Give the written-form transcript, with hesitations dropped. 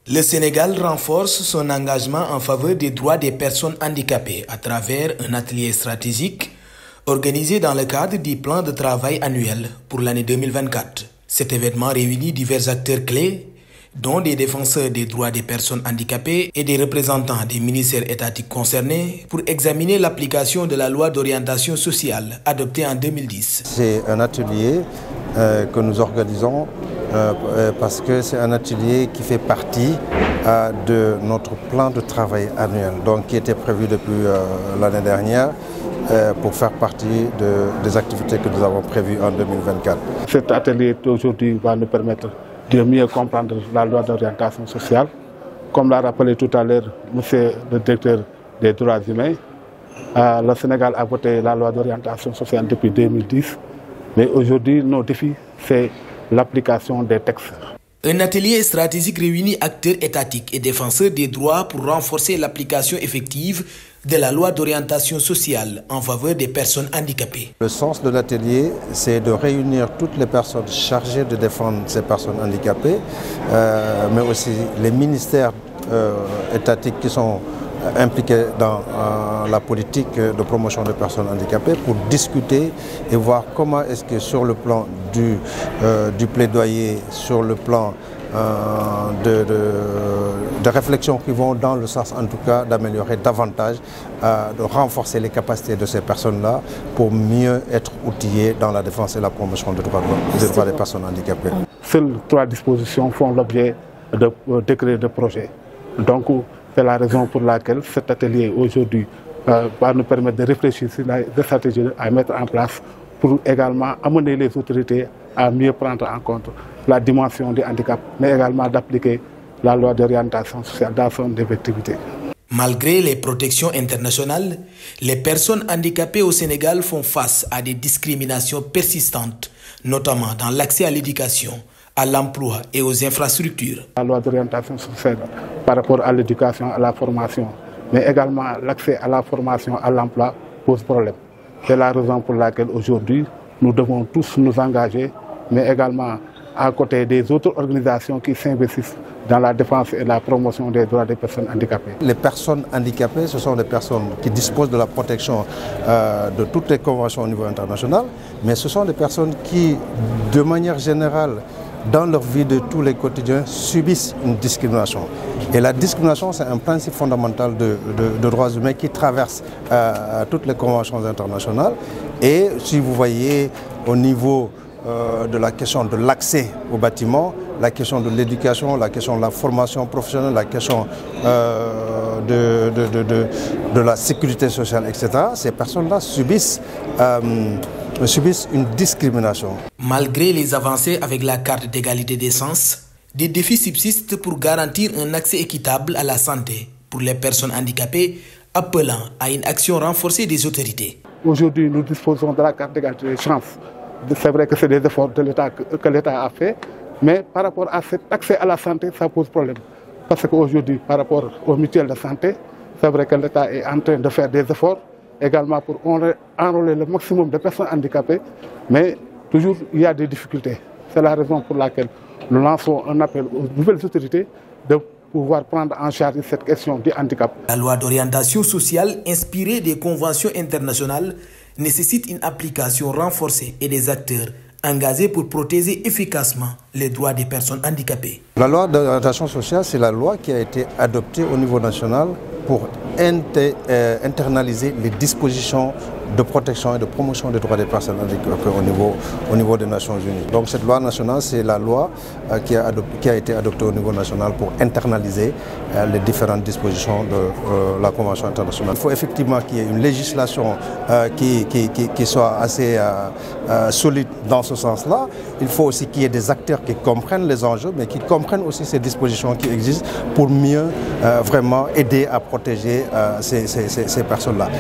Le Sénégal renforce son engagement en faveur des droits des personnes handicapées à travers un atelier stratégique organisé dans le cadre du plan de travail annuel pour l'année 2024. Cet événement réunit divers acteurs clés, dont des défenseurs des droits des personnes handicapées et des représentants des ministères étatiques concernés, pour examiner l'application de la loi d'orientation sociale adoptée en 2010. C'est un atelier que nous organisons parce que c'est un atelier qui fait partie de notre plan de travail annuel, donc qui était prévu depuis l'année dernière pour faire partie des activités que nous avons prévues en 2024. Cet atelier d'aujourd'hui va nous permettre de mieux comprendre la loi d'orientation sociale. Comme l'a rappelé tout à l'heure monsieur le directeur des droits humains, le Sénégal a voté la loi d'orientation sociale depuis 2010, mais aujourd'hui nos défis, c'est l'application des textes. Un atelier stratégique réunit acteurs étatiques et défenseurs des droits pour renforcer l'application effective de la loi d'orientation sociale en faveur des personnes handicapées. Le sens de l'atelier, c'est de réunir toutes les personnes chargées de défendre ces personnes handicapées, mais aussi les ministères étatiques qui sont impliqués dans la politique de promotion des personnes handicapées pour discuter et voir comment est-ce que sur le plan du plaidoyer, sur le plan de réflexions qui vont dans le sens en tout cas d'améliorer davantage, de renforcer les capacités de ces personnes-là pour mieux être outillées dans la défense et la promotion des droits des personnes handicapées. Seules 3 dispositions font l'objet de décrets de projet. Donc c'est la raison pour laquelle cet atelier aujourd'hui va nous permettre de réfléchir sur des stratégies à mettre en place pour également amener les autorités à mieux prendre en compte la dimension du handicap, mais également d'appliquer la loi d'orientation sociale dans son effectivité. Malgré les protections internationales, les personnes handicapées au Sénégal font face à des discriminations persistantes, notamment dans l'accès à l'éducation, à l'emploi et aux infrastructures. La loi d'orientation sociale par rapport à l'éducation, à la formation, mais également l'accès à la formation, à l'emploi pose problème. C'est la raison pour laquelle aujourd'hui nous devons tous nous engager, mais également à côté des autres organisations qui s'investissent dans la défense et la promotion des droits des personnes handicapées. Les personnes handicapées, ce sont des personnes qui disposent de la protection de toutes les conventions au niveau international, mais ce sont des personnes qui, de manière générale, dans leur vie de tous les quotidiens, subissent une discrimination. Et la discrimination, c'est un principe fondamental de droits humains qui traverse toutes les conventions internationales. Et si vous voyez au niveau de la question de l'accès au bâtiment, la question de l'éducation, la question de la formation professionnelle, la question de la sécurité sociale, etc., ces personnes-là subissent une discrimination. Malgré les avancées avec la carte d'égalité des chances, des défis subsistent pour garantir un accès équitable à la santé pour les personnes handicapées, appelant à une action renforcée des autorités. Aujourd'hui, nous disposons de la carte d'égalité des chances. C'est vrai que c'est des efforts de l'État que l'État a fait, mais par rapport à cet accès à la santé, ça pose problème. Parce qu'aujourd'hui, par rapport aux mutuelles de santé, c'est vrai que l'État est en train de faire des efforts également pour enrôler le maximum de personnes handicapées, mais toujours il y a des difficultés. C'est la raison pour laquelle nous lançons un appel aux nouvelles autorités de pouvoir prendre en charge cette question du handicap. La loi d'orientation sociale, inspirée des conventions internationales, nécessite une application renforcée et des acteurs engagés pour protéger efficacement les droits des personnes handicapées. La loi d'orientation sociale, c'est la loi qui a été adoptée au niveau national pour internaliser les dispositions de protection et de promotion des droits des personnes handicapées au niveau des Nations Unies. Donc cette loi nationale, c'est la loi qui a été adoptée au niveau national pour internaliser les différentes dispositions de la Convention internationale. Il faut effectivement qu'il y ait une législation qui soit assez solide dans ce sens-là. Il faut aussi qu'il y ait des acteurs qui comprennent les enjeux, mais qui comprennent aussi ces dispositions qui existent pour mieux vraiment aider à protéger ces personnes-là.